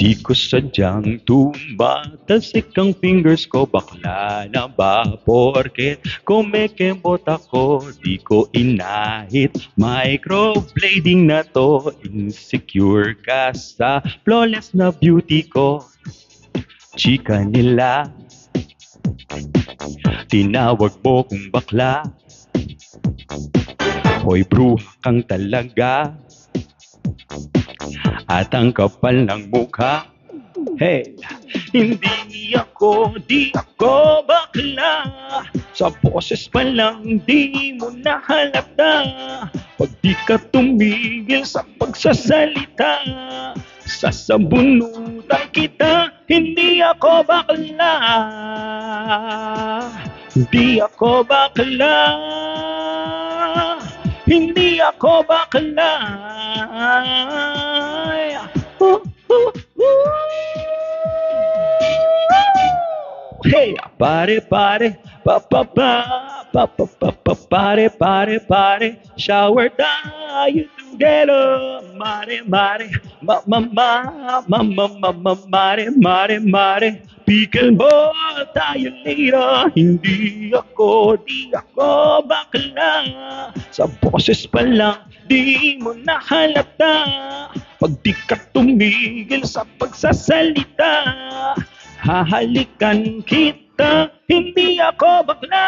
Di ko sadyang tumatalsik ang fingers ko. Bakla na ba porket kumikembot ako? Di ko inahit microblading na to. Insecure ka sa flawless na beauty ko. Chika nila, tinawag mo kong bakla. Hoy bruha kang talaga, at ang kapal ng mukha. Hey, di ako bakla. Sa boses pa lang di mo nahalata. Pag di ka tumigil sa pagsasalita, sasabunutan kita. Hindi ako bakla. Hindi ako bakla. Hindi ako bakla. Hey, pare, pare, shower tayo together. Mare, pickleball tayo later. Di ako bakla. Sa boses pa lang, di mo nahalata. Pag di ka tumigil sa pagsasalita, hahalikan kita. Hindi ako bakla.